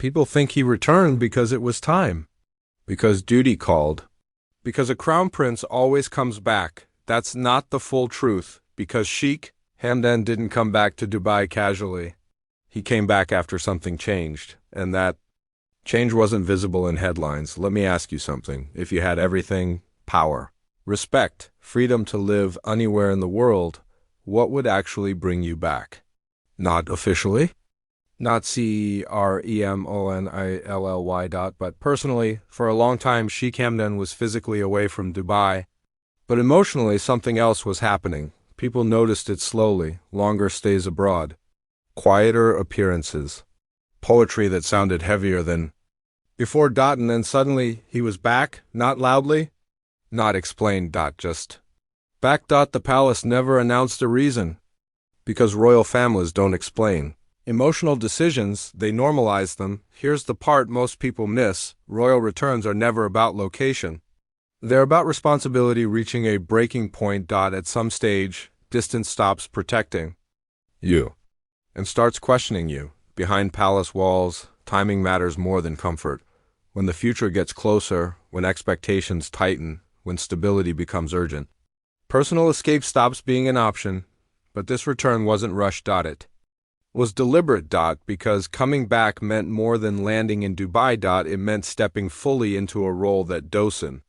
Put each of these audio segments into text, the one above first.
People think he returned because it was time. Because duty called. Because a crown prince always comes back. That's not the full truth. Because Sheikh Hamdan didn't come back to Dubai casually. He came back after something changed, and that change wasn't visible in headlines. Let me ask you something. If you had everything, power, respect, freedom to live anywhere in the world, what would actually bring you back? Not officially, not CREMONILLY. But personally, for a long time, Sheikh Hamdan was physically away from Dubai. But emotionally, something else was happening. People noticed it slowly, longer stays abroad, quieter appearances, poetry that sounded heavier than before. And then suddenly he was back, not loudly, not explained. Just back. The palace never announced a reason. Because royal families don't explain emotional decisions, they normalize them. Here's the part most people miss. Royal returns are never about location. They're about responsibility reaching a breaking point. At some stage, distance stops protecting you and starts questioning you. Behind palace walls, timing matters more than comfort. When the future gets closer, when expectations tighten, when stability becomes urgent, personal escape stops being an option. But this return wasn't rushed. It was deliberate. Because coming back meant more than landing in Dubai. It meant stepping fully into a role that doesn't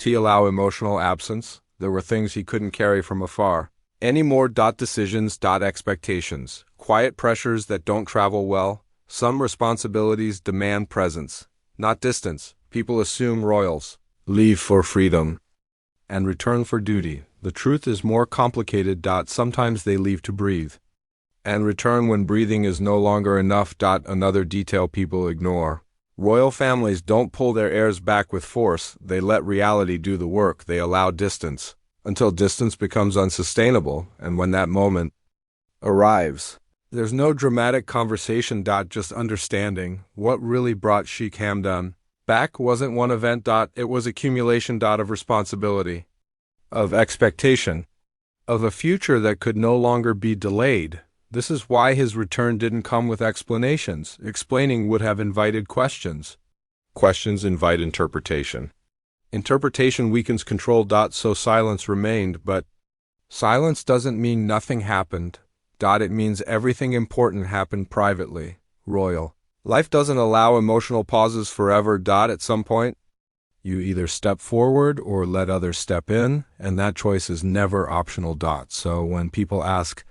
allow emotional absence. There were things he couldn't carry from afar anymore. Decisions. Expectations. Quiet pressures that don't travel well. Some responsibilities demand presence, not distance. People assume royals leave for freedom and return for duty. The truth is more complicated. Sometimes they leave to breathe and return when breathing is no longer enough. Another detail people ignore. Royal families don't pull their heirs back with force. They let reality do the work. They allow distance until distance becomes unsustainable. And when that moment arrives, there's no dramatic conversation. Just understanding what really brought Sheikh Hamdan back wasn't one event. It was accumulation. Of responsibility, of expectation, of a future that could no longer be delayed. This is why his return didn't come with explanations. Explaining would have invited questions. Questions invite interpretation. Interpretation weakens control. So silence remained, but silence doesn't mean nothing happened. It means everything important happened privately. Royal life doesn't allow emotional pauses forever. At some point, you either step forward or let others step in, and that choice is never optional. So when people ask,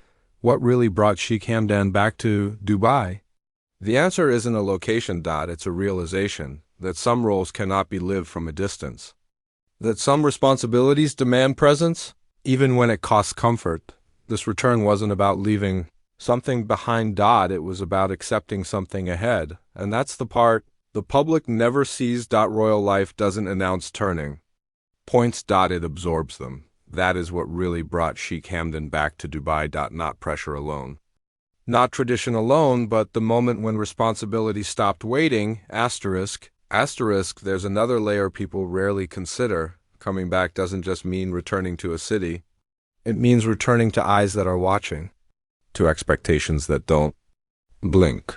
what really brought Sheikh Hamdan back to Dubai? The answer isn't a location. It's a realization that some roles cannot be lived from a distance. That some responsibilities demand presence, even when it costs comfort. This return wasn't about leaving something behind. It was about accepting something ahead. And that's the part the public never sees. Royal life doesn't announce turning points. It absorbs them. That is what really brought Sheikh Hamdan back to Dubai. Not pressure alone, not tradition alone, but the moment when responsibility stopped waiting. Asterisk. There's another layer people rarely consider. Coming back doesn't just mean returning to a city. It means returning to eyes that are watching, to expectations that don't blink,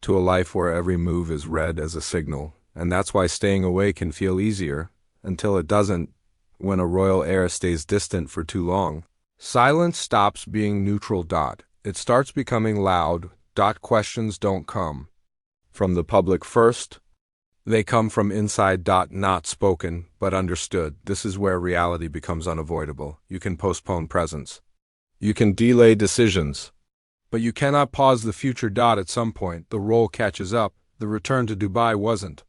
to a life where every move is read as a signal. And that's why staying away can feel easier, until it doesn't. When a royal heir stays distant for too long, silence stops being neutral. It starts becoming loud. Questions don't come from the public first. They come from inside. Not spoken, but understood. This is where reality becomes unavoidable. You can postpone presence. You can delay decisions. But you cannot pause the future. At some point, the role catches up. The return to Dubai wasn't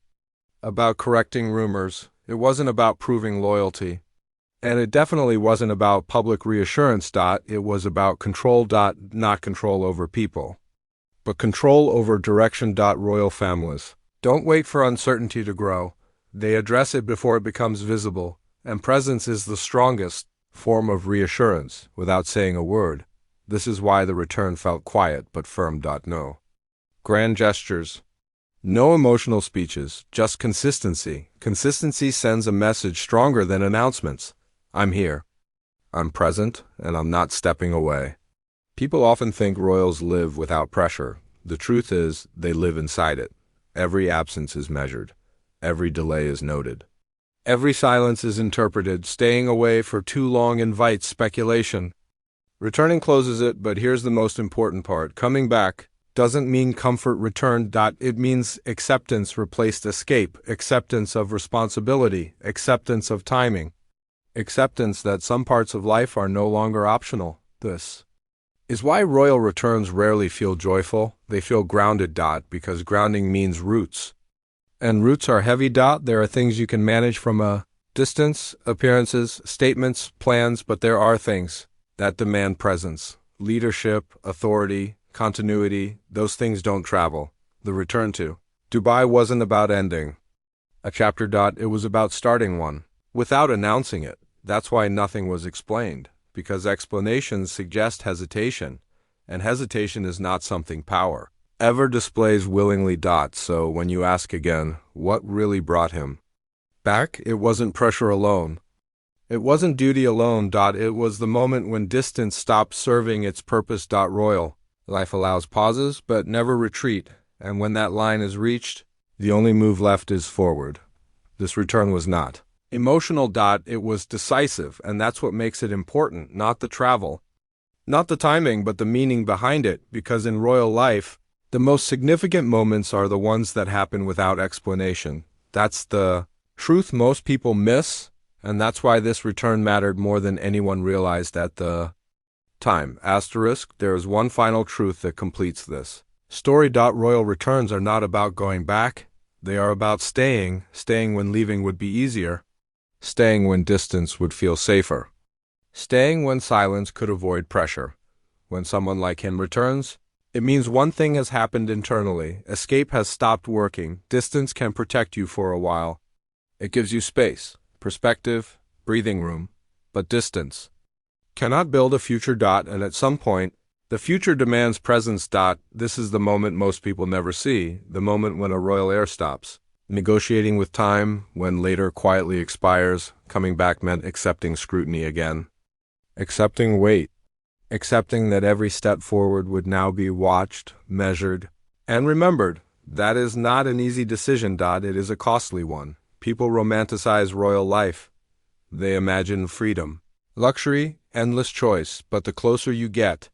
about correcting rumors. It wasn't about proving loyalty. And it definitely wasn't about public reassurance. It was about control. Not control over people, but control over direction. Royal families don't wait for uncertainty to grow. They address it before it becomes visible. And presence is the strongest form of reassurance without saying a word. This is why the return felt quiet but firm. No grand gestures, no emotional speeches, just consistency. Consistency sends a message stronger than announcements. I'm here, I'm present, and I'm not stepping away. People often think royals live without pressure. The truth is, they live inside it. Every absence is measured. Every delay is noted. Every silence is interpreted. Staying away for too long invites speculation. Returning closes it, but here's the most important part. Coming back doesn't mean comfort returned. It means acceptance replaced escape, acceptance of responsibility, acceptance of timing, acceptance that some parts of life are no longer optional. This is why royal returns rarely feel joyful. They feel grounded. Because grounding means roots. And roots are heavy. There are things you can manage from a distance, appearances, statements, plans, but there are things that demand presence, leadership, authority, continuity. Those things don't travel. The return to Dubai wasn't about ending a chapter. It was about starting one, without announcing it. That's why nothing was explained, because explanations suggest hesitation, and hesitation is not something power ever displays willingly. So when you ask again, what really brought him back, it wasn't pressure alone. It wasn't duty alone. It was the moment when distance stopped serving its purpose. Royal life allows pauses, but never retreat, and when that line is reached, the only move left is forward. This return was not emotional. It was decisive, and that's what makes it important, not the travel, not the timing, but the meaning behind it, because in royal life, the most significant moments are the ones that happen without explanation. That's the truth most people miss, and that's why this return mattered more than anyone realized at the time. Asterisk, there is one final truth that completes this story. Royal returns are not about going back. They are about staying when leaving would be easier, staying when distance would feel safer, staying when silence could avoid pressure. When someone like him returns, it means one thing has happened internally. Escape has stopped working. Distance can protect you for a while. It gives you space, perspective, breathing room, but distance cannot build a future. And at some point, the future demands presence. This is the moment most people never see, the moment when a royal heir stops negotiating with time, when later quietly expires. Coming back meant accepting scrutiny again, accepting weight, accepting that every step forward would now be watched, measured, and remembered. That is not an easy decision. It is a costly one. People romanticize royal life. They imagine freedom, luxury, endless choice, but the closer you get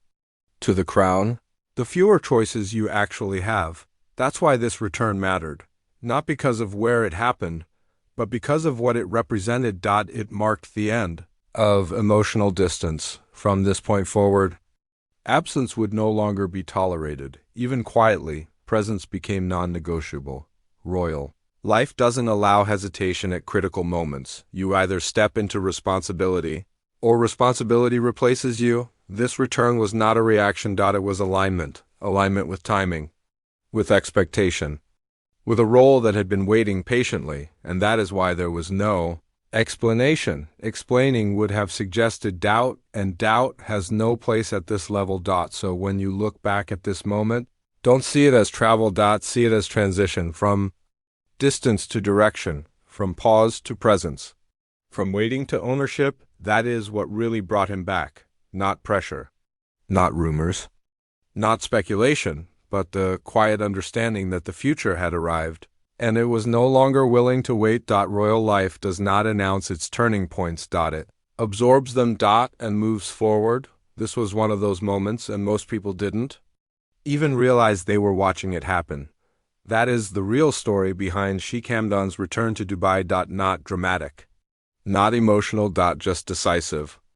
to the crown, the fewer choices you actually have. That's why this return mattered. Not because of where it happened, but because of what it represented. It marked the end of emotional distance. From this point forward, absence would no longer be tolerated. Even quietly, presence became non-negotiable. Royal life doesn't allow hesitation at critical moments. You either step into responsibility, or responsibility replaces you. This return was not a reaction. It was alignment. Alignment with timing, with expectation, with a role that had been waiting patiently, and that is why there was no explanation. Explaining would have suggested doubt, and doubt has no place at this level. So when you look back at this moment, don't see it as travel. See it as transition, from distance to direction, from pause to presence, from waiting to ownership. That is what really brought him back. Not pressure, not rumors, not speculation, but the quiet understanding that the future had arrived, and it was no longer willing to wait. Royal life does not announce its turning points. It absorbs them. And moves forward. This was one of those moments, and most people didn't even realize they were watching it happen. That is the real story behind Sheikh Hamdan's return to Dubai. Not dramatic, not emotional. Just decisive.